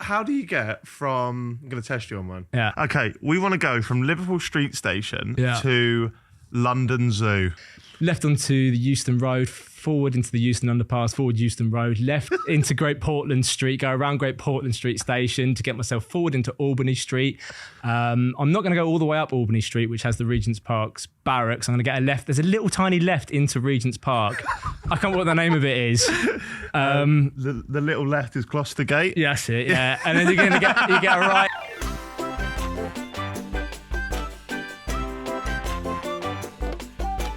how do you get from... I'm going to test you on one. Yeah. Okay, we want to go from Liverpool Street Station to London Zoo. Left onto the Euston Road, forward into the Euston Underpass, forward Euston Road, left into Great Portland Street, go around Great Portland Street Station to get myself forward into Albany Street. I'm not going to go all the way up Albany Street, which has the Regent's Park's barracks. I'm going to get a left. There's a little tiny left into Regent's Park. I can't remember what the name of it is. The little left is Gloucester Gate. Yeah, that's it, yeah. And then you get a right.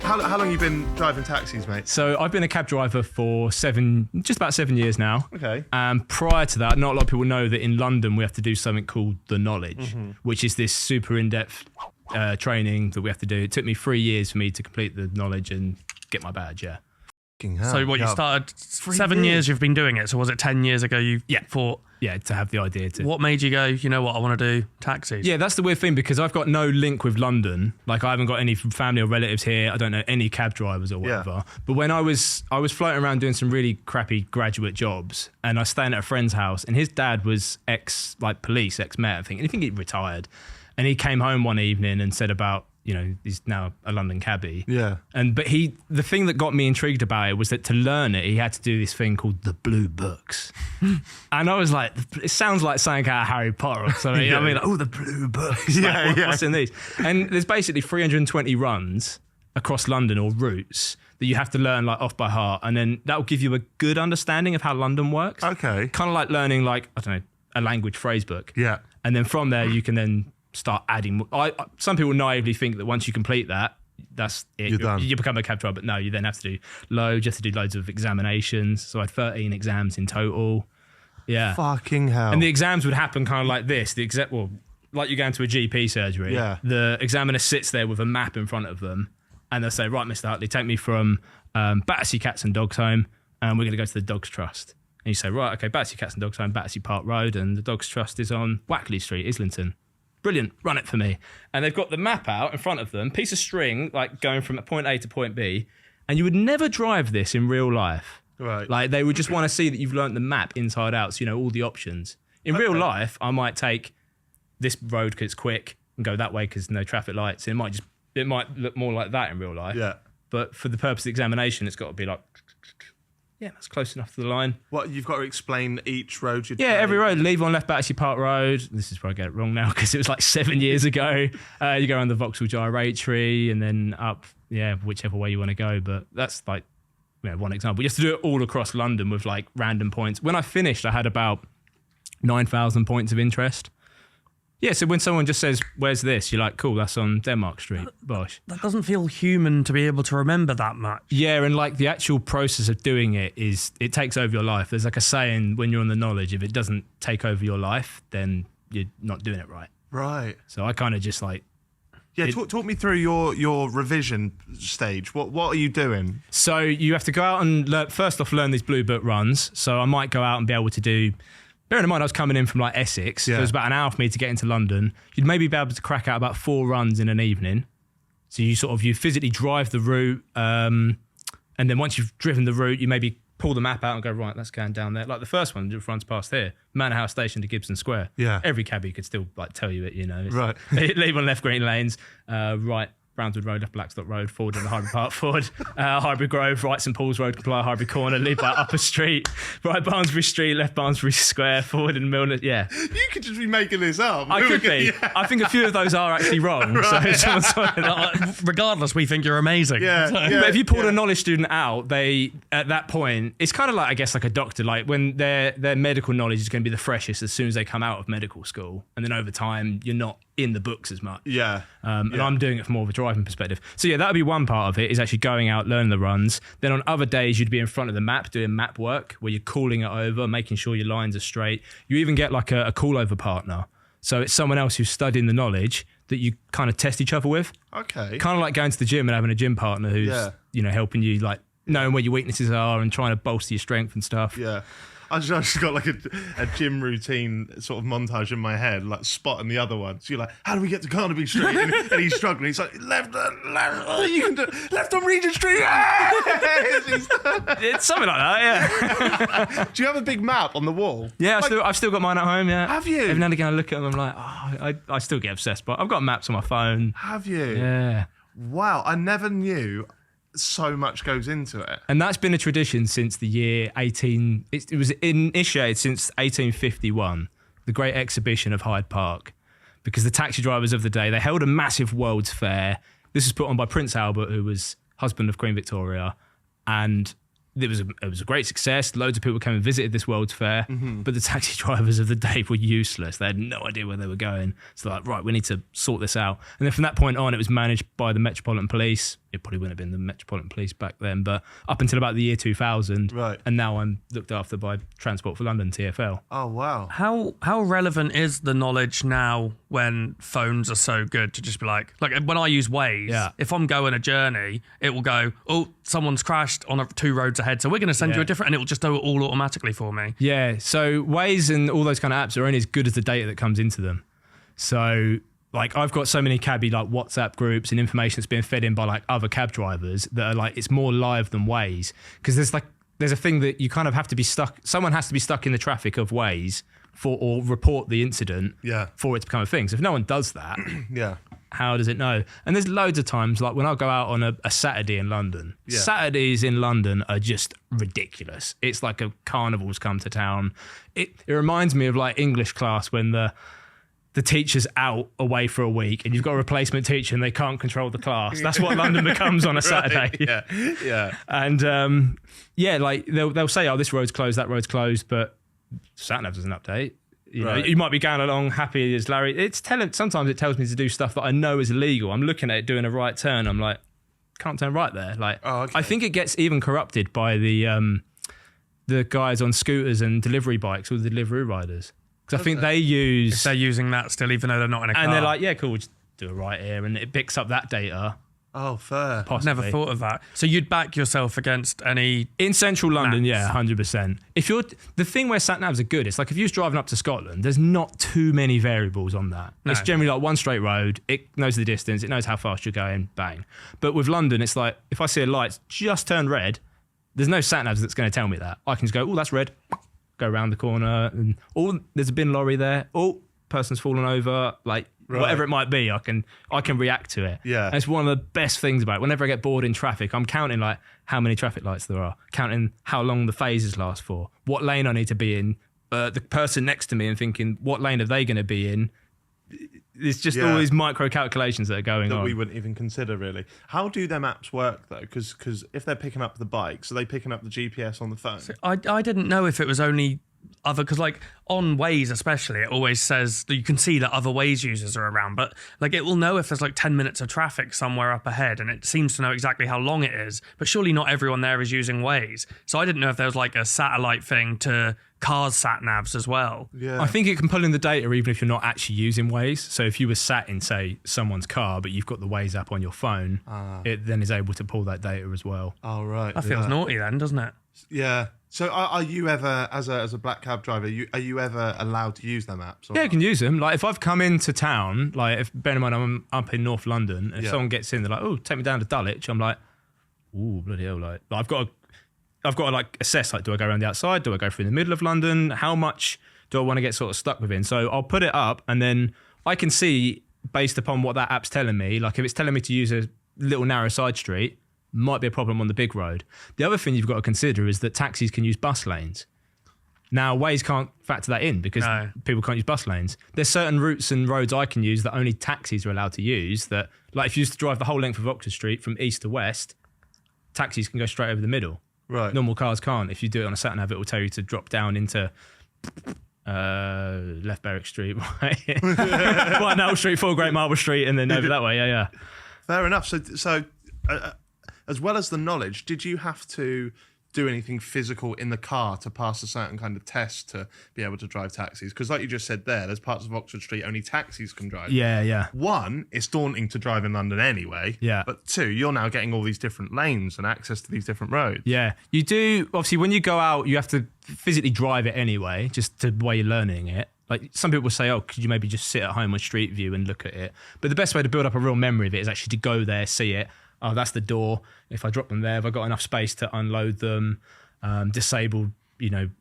How long have you been driving taxis, mate? So I've been a cab driver for just about 7 years now. Okay. And prior to that, not a lot of people know that in London we have to do something called the knowledge, which is this super in-depth training that we have to do. It took me 3 years for me to complete the knowledge and get my badge, yeah. So what, you started 7 years you've been doing it, so was it 10 years ago you thought... Yeah, to have the idea to... What made you go, you know what, I want to do taxis? Yeah, that's the weird thing, because I've got no link with London. Like, I haven't got any family or relatives here. I don't know any cab drivers or whatever. Yeah. But when I was floating around doing some really crappy graduate jobs, and I was staying at a friend's house, and his dad was ex-police, ex-Met, I think. And I think he retired. And he came home one evening and said about, you know, he's now a London cabbie. Yeah. But the thing that got me intrigued about it was that to learn it, he had to do this thing called the Blue Books. And I was like, it sounds like something out of Harry Potter or something. You know what I mean? Like, oh, the Blue Books. Like, what's in these? And there's basically 320 runs across London or routes that you have to learn like off by heart. And then that will give you a good understanding of how London works. Okay. Kind of like learning like, I don't know, a language phrase book. Yeah. And then from there, you can then start adding. Some people naively think that once you complete that, that's it. You're done. You become a cab driver, but no, you then have to do loads. You have to do loads of examinations. So I had 13 exams in total. Yeah. Fucking hell. And the exams would happen kind of like this. Like you're going to a GP surgery. Yeah. The examiner sits there with a map in front of them, and they'll say, right, Mr. Hartley, take me from Battersea Cats and Dogs Home, and we're going to go to the Dogs Trust. And you say, right, okay, Battersea Cats and Dogs Home, Battersea Park Road, and the Dogs Trust is on Wackley Street, Islington. Brilliant, run it for me. And they've got the map out in front of them, piece of string, like going from point A to point B, and you would never drive this in real life. Right. Like they would just want to see that you've learnt the map inside out, so you know all the options. In real life, I might take this road because it's quick and go that way because no traffic lights. It might look more like that in real life. Yeah. But for the purpose of the examination, it's got to be like, yeah, that's close enough to the line. What, you've got to explain each road you take? Yeah, every road. Leave on left Battersea Park Road. This is where I get it wrong now because it was like 7 years ago. You go around the Vauxhall Gyratory and then up, whichever way you want to go. But that's like one example. You have to do it all across London with like random points. When I finished, I had about 9,000 points of interest. Yeah, so when someone just says, where's this? You're like, cool, that's on Denmark Street. Bosh. That doesn't feel human to be able to remember that much. Yeah, and like the actual process of doing it takes over your life. There's like a saying when you're on the knowledge, if it doesn't take over your life, then you're not doing it right. Right. So I kind of just like... Yeah, talk me through your revision stage. What are you doing? So you have to go out and learn these Blue Book runs. So I might go out and be able to do... Bearing in mind, I was coming in from like Essex. So it was about an hour for me to get into London. You'd maybe be able to crack out about 4 runs in an evening. So you physically drive the route. And then once you've driven the route, you maybe pull the map out and go, right, that's going down there. Like the first one just runs past here, Manor House Station to Gibson Square. Yeah. Every cabbie could still like tell you it, you know. Right. Leave on left Green Lanes, right Brownswood Road, left Blackstock Road, forward into Highbury Park, forward Highbury Grove, right St Paul's Road, comply Highbury Corner, leave by Upper Street, right Barnsbury Street, left Barnsbury Square, forward in Milner. Yeah. You could just be making this up. I could be. Yeah. I think a few of those are actually wrong. Right. So regardless, we think you're amazing. Yeah. But if you pulled a knowledge student out, at that point, it's kind of like, I guess, like a doctor, like when their medical knowledge is going to be the freshest as soon as they come out of medical school. And then over time, you're not in the books as much. Yeah. And I'm doing it from more of a driving perspective. So yeah, that would be one part of it, is actually going out, learning the runs. Then on other days, you'd be in front of the map doing map work where you're calling it over, making sure your lines are straight. You even get like a call over partner. So it's someone else who's studying the knowledge that you kind of test each other with. Okay. Kind of like going to the gym and having a gym partner who's, helping you, like knowing where your weaknesses are and trying to bolster your strength and stuff. Yeah. I've just got like a gym routine sort of montage in my head, like spotting the other one. So you're like, how do we get to Carnaby Street? And he's struggling. He's like, left, you can do left on Regent Street. It's something like that, yeah. Do you have a big map on the wall? Yeah, I've still got mine at home, yeah. Have you? Every now and again I look at them, I'm like, I still get obsessed, but I've got maps on my phone. Have you? Yeah. Wow, I never knew so much goes into it. And that's been a tradition since the year it was initiated since 1851, the Great Exhibition of Hyde Park, because the taxi drivers of the day, they held a massive World's Fair. This was put on by Prince Albert, who was husband of Queen Victoria, and it was a great success. Loads of people came and visited this World's Fair, but the taxi drivers of the day were useless. They had no idea where they were going. So they're like, right, we need to sort this out. And then from that point on, it was managed by the Metropolitan Police. It probably wouldn't have been the Metropolitan Police back then, but up until about the year 2000. Right. And now I'm looked after by Transport for London, TfL. Oh, wow. How relevant is the knowledge now when phones are so good to just be like when I use Waze, if I'm going a journey, it will go, oh, someone's crashed on 2 roads ahead, so we're going to send you a different, and it will just do it all automatically for me. Yeah, so Waze and all those kind of apps are only as good as the data that comes into them. So like I've got so many cabbie like WhatsApp groups and information that's being fed in by like other cab drivers that are like, it's more live than Waze, because there's a thing that you kind of have to be stuck. Someone has to be stuck in the traffic of Waze or report the incident for it to become a thing. So if no one does that, how does it know? And there's loads of times, like when I go out on a Saturday in London, Saturdays in London are just ridiculous. It's like a carnival's come to town. It reminds me of like English class when the teacher's out away for a week and you've got a replacement teacher and they can't control the class. That's what London becomes on a Saturday. Yeah. And like they'll say, oh, this road's closed, that road's closed, but sat-nav doesn't update. You know, you might be going along happy as Larry. Sometimes it tells me to do stuff that I know is illegal. I'm looking at it doing a right turn. I'm like, can't turn right there. Like, I think it gets even corrupted by the guys on scooters and delivery bikes or the delivery riders. Because I think they're using that still, even though they're not in a car. And they're like, yeah, cool, we'll just do it right here. And it picks up that data. Oh, fair. Possibly. Never thought of that. So you'd back yourself against any... In central London, maps? 100%. The thing where sat-navs are good, it's like if you're driving up to Scotland, there's not too many variables on that. No. It's generally like one straight road, it knows the distance, it knows how fast you're going, bang. But with London, it's like, if I see a light just turned red, there's no sat-navs that's going to tell me that. I can just go, oh, that's red, go around the corner, and there's a bin lorry there, person's fallen over, like... Whatever it might be, I can react to it. Yeah. And it's one of the best things about it. Whenever I get bored in traffic, I'm counting like how many traffic lights there are, counting how long the phases last for, what lane I need to be in, the person next to me, and thinking what lane are they going to be in. It's just all these micro calculations that are going on that we wouldn't even consider really. How do them apps work though? Because if they're picking up the bikes, are they picking up the GPS on the phone? So I didn't know if it was only other, because like on Waze especially, it always says that you can see that other Waze users are around, but like it will know if there's like 10 minutes of traffic somewhere up ahead, and it seems to know exactly how long it is, but surely not everyone there is using Waze. So I didn't know if there was like a satellite thing to cars sat-navs as well. I think it can pull in the data even if you're not actually using Waze. So if you were sat in, say, someone's car, but you've got the Waze app on your phone, it then is able to pull that data as well. Oh, right. That feels naughty then, doesn't it? Yeah. So are you ever, as a black cab driver, are you ever allowed to use them apps? Yeah, you can use them. Like if I've come into town, like bear in mind I'm up in North London, if someone gets in, they're like, oh, take me down to Dulwich. I'm like, ooh, bloody hell. Like I've got to like assess, like, do I go around the outside? Do I go through the middle of London? How much do I want to get sort of stuck within? So I'll put it up and then I can see based upon what that app's telling me, like if it's telling me to use a little narrow side street, might be a problem on the big road. The other thing you've got to consider is that taxis can use bus lanes. Now, Waze can't factor that in because people can't use bus lanes. There's certain routes and roads I can use that only taxis are allowed to use, that, like if you used to drive the whole length of Oxford Street from east to west, taxis can go straight over the middle. Right. Normal cars can't. If you do it on a sat-nav, it will tell you to drop down into Left Berwick Street, White Null Street, 4 Great Marble Street, and then over that way. Yeah. Fair enough. So as well as the knowledge, did you have to do anything physical in the car to pass a certain kind of test to be able to drive taxis? Because like you just said there's parts of Oxford Street only taxis can drive. Yeah. One, it's daunting to drive in London anyway. Yeah. But two, you're now getting all these different lanes and access to these different roads. Yeah. You do, obviously, when you go out, you have to physically drive it anyway, just the way you're learning it. Like some people say, oh, could you maybe just sit at home on Street View and look at it? But the best way to build up a real memory of it is actually to go there, see it. Oh, that's the door. If I drop them there, have I got enough space to unload them? Disabled,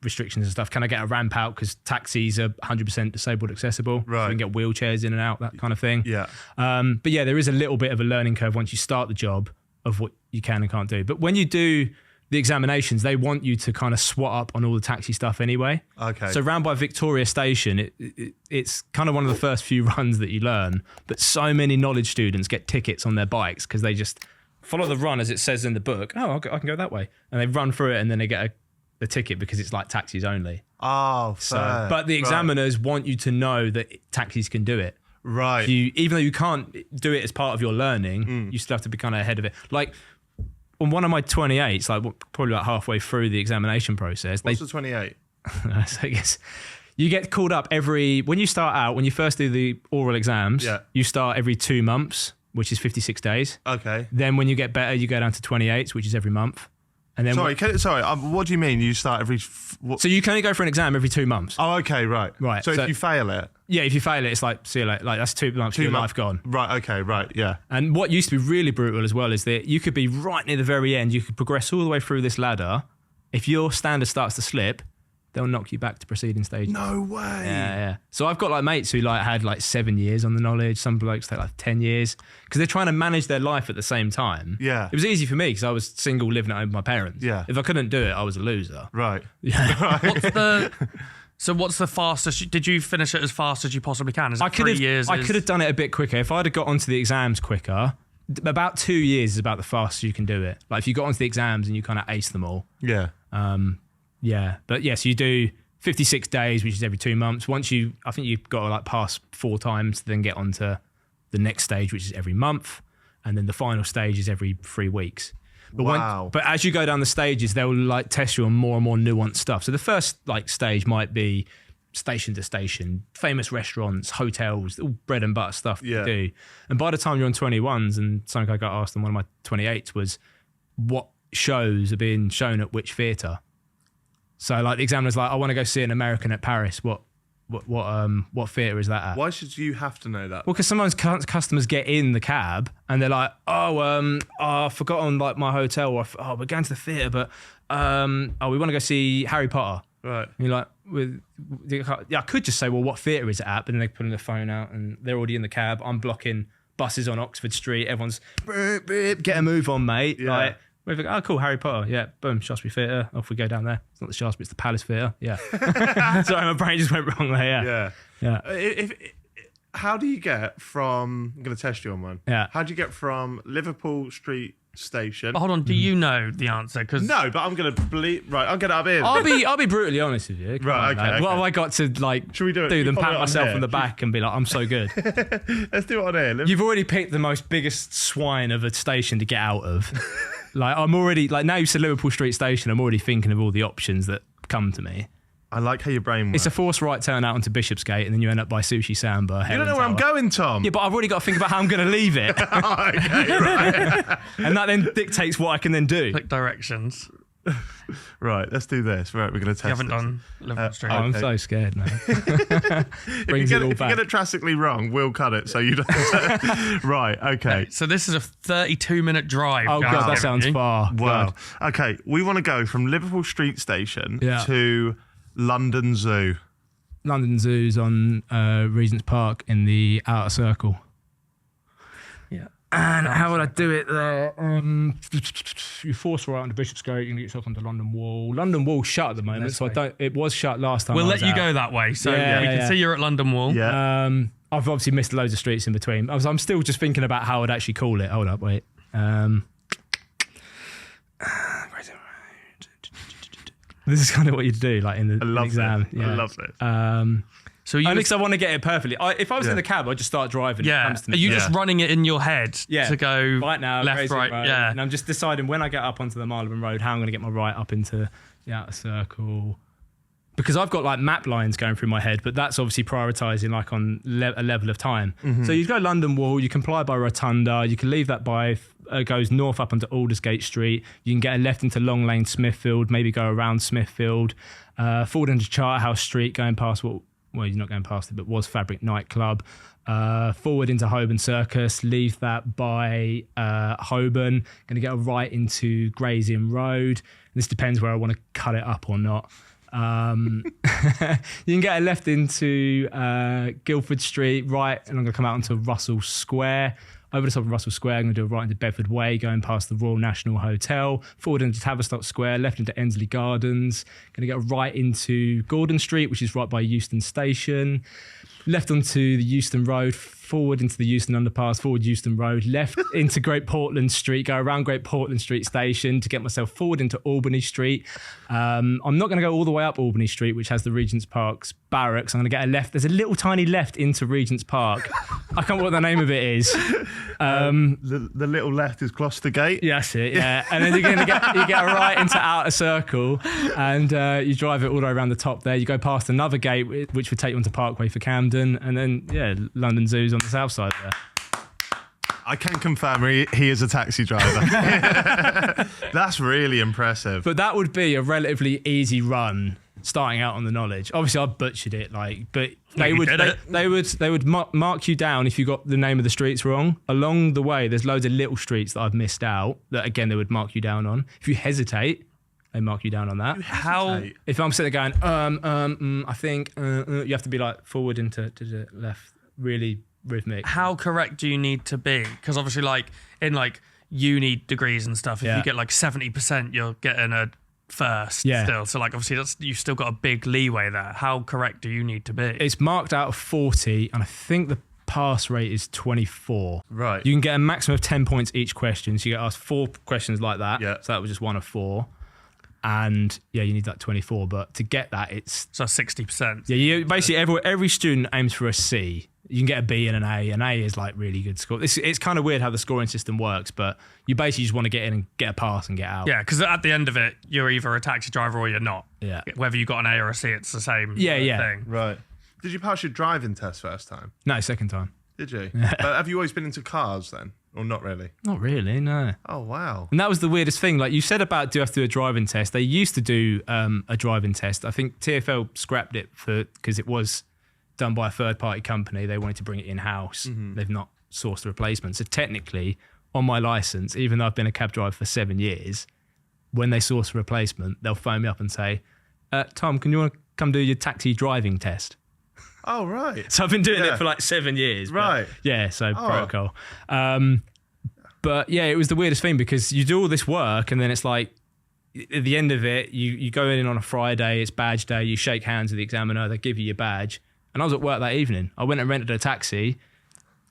restrictions and stuff. Can I get a ramp out because taxis are 100% disabled accessible? Right. So we can get wheelchairs in and out, that kind of thing. Yeah. But yeah, there is a little bit of a learning curve once you start the job of what you can and can't do. But when you do the examinations, they want you to kind of swat up on all the taxi stuff anyway. Okay. So round by Victoria Station, it's kind of one of the first few runs that you learn. But so many knowledge students get tickets on their bikes because they just follow the run as it says in the book. Oh, I can go that way. And they run through it and then they get a ticket because it's like taxis only. Oh, fair. But the examiners want you to know that taxis can do it. Right. Even though you can't do it as part of your learning, you still have to be kind of ahead of it. Like on one of my 28s, probably about halfway through the examination process. What's the 28? So I guess you get called up when you start out, when you first do the oral exams, you start every 2 months, which is 56 days. Okay. Then when you get better, you go down to 28s, which is every month. And then what do you mean? You start every... So you can only go for an exam every 2 months. Oh, okay, right. Right. So if you fail it... Yeah, if you fail it, it's like, see you later. Like, that's 2 months of your life gone. Right, okay, right, yeah. And what used to be really brutal as well is that you could be right near the very end. You could progress all the way through this ladder. If your standard starts to slip, they'll knock you back to preceding stages. No way. Yeah. So I've got mates who had 7 years on the knowledge. Some blokes take 10 years because they're trying to manage their life at the same time. Yeah. It was easy for me because I was single, living at home with my parents. Yeah. If I couldn't do it, I was a loser. Right. Yeah. Right. What's the fastest? Did you finish it as fast as you possibly can? Is it 3 years? I could have done it a bit quicker. If I'd have got onto the exams quicker, about 2 years is about the fastest you can do it. Like if you got onto the exams and you kind of ace them all. Yeah. Yeah. But yes, you do 56 days, which is every 2 months. I think you've got to pass 4 times to then get onto the next stage, which is every month. And then the final stage is every 3 weeks. But wow. But as you go down the stages, they'll test you on more and more nuanced stuff. So the first stage might be station to station, famous restaurants, hotels, all bread and butter stuff to do. And by the time you're on 21s, and something I got asked on one of my 28s was, what shows are being shown at which theatre? So the examiner's I want to go see an American at Paris. What theatre is that at? Why should you have to know that? Well, because sometimes customers get in the cab and they're like, I've forgotten my hotel. Or we're going to the theatre, but we want to go see Harry Potter. Right. And you're I could just say, well, what theatre is it at? But then they put their phone out and they're already in the cab. I'm blocking buses on Oxford Street. Everyone's get a move on, mate. Yeah. We think, oh, cool, Harry Potter. Yeah, boom, Shaftesbury Theatre. Off we go down there. It's not the Shaftesbury, it's the Palace Theatre. Yeah. Sorry, my brain just went wrong there. Yeah. How do you get from... I'm going to test you on one. Yeah. How do you get from Liverpool Street Station... Hold on, do you know the answer? No, but I'm going to believe... Right, I'll get it up here. I'll be brutally honest with you. Right, okay. What have I got to Should we do it? Them pat myself on the back and be like, I'm so good. Let's do it on here. You've already picked the biggest swine of a station to get out of. I'm already, now you said Liverpool Street Station, I'm already thinking of all the options that come to me. I like how your brain works. It's a forced right turn out onto Bishopsgate and then you end up by Sushi Samba. You don't know where I'm going, Tom. Yeah, but I've already got to think about how I'm going to leave it. Okay, right. And that then dictates what I can then do. Click directions. Right, let's do this. Right, we're going to test You haven't this. done Liverpool Street. I'm so scared now. If you get it drastically wrong, we'll cut it so you don't... Right, okay. So this is a 32-minute drive. Oh, God, that sounds far. Wow. Okay, we want to go from Liverpool Street Station to London Zoo. London Zoo's on Regent's Park in the outer circle. Yeah. And how would I do it there? You force right onto Bishopsgate, you can get yourself onto London Wall. London Wall's shut at the moment, so it was shut last time. We'll let you go that way, so we can see you're at London Wall. Yeah. I've obviously missed loads of streets in between. I'm still just thinking about how I'd actually call it. Hold up, wait. This is kind of what you do, like in the exam. It. I love it. So only because I want to get it perfectly. If I was in the cab, I'd just start driving. Yeah. Are you just running it in your head to go right now, left, right? Road. Yeah. And I'm just deciding when I get up onto the Marylebone Road, how I'm going to get my right up into the outer circle. Because I've got like map lines going through my head, but that's obviously prioritising like on a level of time. Mm-hmm. So you go London Wall, you can fly by Rotunda, you can leave that by, goes north up onto Aldersgate Street, you can get a left into Long Lane Smithfield, maybe go around Smithfield, forward into Charterhouse Street, going past well, you're not going past it, but was Fabric Nightclub, forward into Holborn Circus, leave that by Holborn, going to get a right into Gray's Inn Road. This depends where I want to cut it up or not. You can get a left into Guildford Street, right, and I'm going to come out onto Russell Square. Over the top of Russell Square, I'm going to do a right into Bedford Way, going past the Royal National Hotel, forward into Tavistock Square, left into Ensley Gardens, going to get a right into Gordon Street, which is right by Euston Station, left onto the Euston Road, forward into the Euston Underpass, forward Euston Road, left into Great Portland Street, go around Great Portland Street Station to get myself forward into Albany Street. I'm not going to go all the way up Albany Street, which has the Regent's Park's barracks. I'm going to get a left. There's a little tiny left into Regent's Park. I can't remember what the name of it is. The little left is Gloucester Gate. Yeah, that's it, yeah. And then you get a right into Outer Circle, and you drive it all the way around the top there. You go past another gate, which would take you onto Parkway for Camden, and then, London Zoo's on the south side there. I can confirm he is a taxi driver. That's really impressive. But that would be a relatively easy run starting out on the knowledge. Obviously, I butchered it, but they would mark you down if you got the name of the streets wrong. Along the way, there's loads of little streets that I've missed out that again they would mark you down on. If you hesitate, they mark you down on that. How? If I'm sitting there going, I think you have to be like forward into to the left, really rhythmic. How correct do you need to be? Because obviously, like in like uni degrees and stuff, if you get like 70%, you're getting a first still. So like obviously you've still got a big leeway there. How correct do you need to be? It's marked out of 40, and I think the pass rate is 24. Right. You can get a maximum of 10 points each question. So you get asked 4 questions like that. Yeah. So that was just one of 4. And you need that 24. But to get that, it's so 60%. Yeah, you basically every student aims for a C. You can get a B and an A. An A is like really good score. It's kind of weird how the scoring system works, but you basically just want to get in and get a pass and get out. Yeah, because at the end of it, you're either a taxi driver or you're not. Yeah. Whether you got an A or a C, it's the same thing. Right. Did you pass your driving test first time? No, second time. Did you? But have you always been into cars then? Or not really? Not really, no. Oh, wow. And that was the weirdest thing. Like you said about do you have to do a driving test. They used to do a driving test. I think TfL scrapped it because it was done by a third-party company. They wanted to bring it in-house. Mm-hmm. They've not sourced a replacement. So technically, on my licence, even though I've been a cab driver for 7 years, when they source a replacement, they'll phone me up and say, Tom, can you want to come do your taxi driving test? Oh, right. So I've been doing it for like 7 years. Right. Protocol. But yeah, it was the weirdest thing because you do all this work and then it's like, at the end of it, you go in on a Friday, it's badge day, you shake hands with the examiner, they give you your badge. And I was at work that evening. I went and rented a taxi.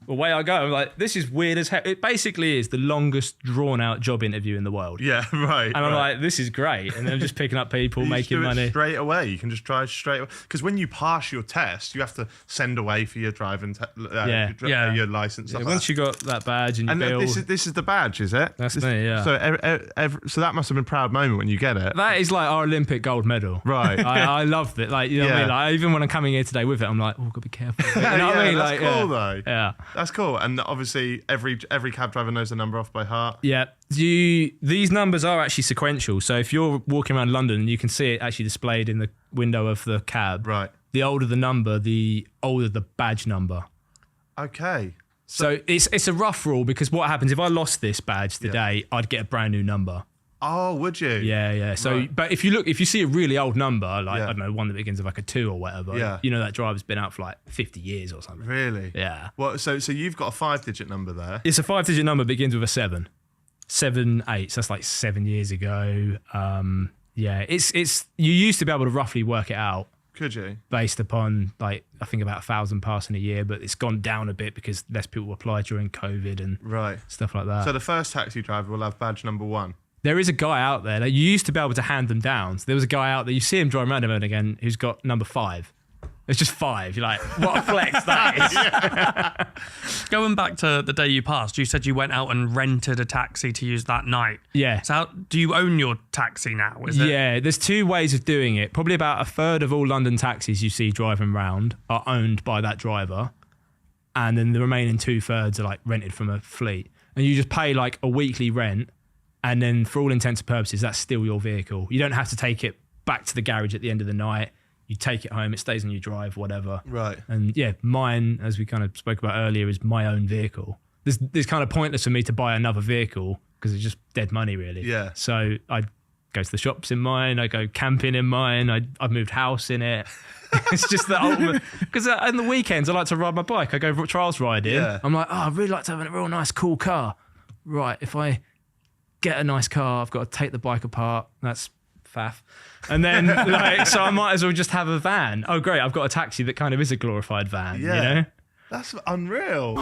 Away I go. I'm like, this is weird as hell. It basically is the longest drawn-out job interview in the world. Yeah, right. And I'm like, this is great. And then I'm just picking up people, making money. Straight away. You can just drive straight away. Because when you pass your test, you have to send away for your driving, your license. Yeah, once you got that badge and you bill. This is the badge, is it? That's me, yeah. So that must have been a proud moment when you get it. That is like our Olympic gold medal. Right. I loved it. Like, you know what I mean? Like, even when I'm coming here today with it, I'm like, got to be careful. You know what I mean? That's cool, though. Yeah. That's cool. And obviously, every cab driver knows the number off by heart. Yeah. These numbers are actually sequential. So if you're walking around London, you can see it actually displayed in the window of the cab. Right. The older the number, the older the badge number. Okay. So it's a rough rule because what happens if I lost this badge today, I'd get a brand new number. Oh, would you? Yeah. So, right. But if you see a really old number, like I don't know, one that begins with like a 2 or whatever, you know that driver's been out for like 50 years or something. Really? Yeah. Well, so you've got a 5-digit number there. It's a 5-digit number, begins with a 7. 7, 8. So that's like 7 years ago. It's you used to be able to roughly work it out. Could you? Based upon like I think about 1,000 passing a year, but it's gone down a bit because less people apply during COVID and stuff like that. So the first taxi driver will have badge number 1. there is a guy out there that you used to be able to hand them down. So there was a guy out there, you see him driving around every now and again, who's got number 5. It's just 5. You're like, what a flex that is. Going back to the day you passed, you said you went out and rented a taxi to use that night. Yeah. So do you own your taxi now? Is it? Yeah, there's 2 ways of doing it. Probably about a third of all London taxis you see driving around are owned by that driver. And then the remaining 2/3 are like rented from a fleet. And you just pay like a weekly rent. And then for all intents and purposes, that's still your vehicle. You don't have to take it back to the garage at the end of the night. You take it home, it stays on your drive, whatever. Right. And yeah, mine, as we kind of spoke about earlier, is my own vehicle. It's kind of pointless for me to buy another vehicle because it's just dead money, really. Yeah. So I go to the shops in mine, I go camping in mine, I've moved house in it. It's just the ultimate. Because on the weekends, I like to ride my bike. I go trials riding. Yeah. I'm like, I'd really like to have a real nice, cool car. Right, if I get a nice car, I've got to take the bike apart. That's faff. And then so I might as well just have a van. Oh great, I've got a taxi that kind of is a glorified van. Yeah. You know? That's unreal.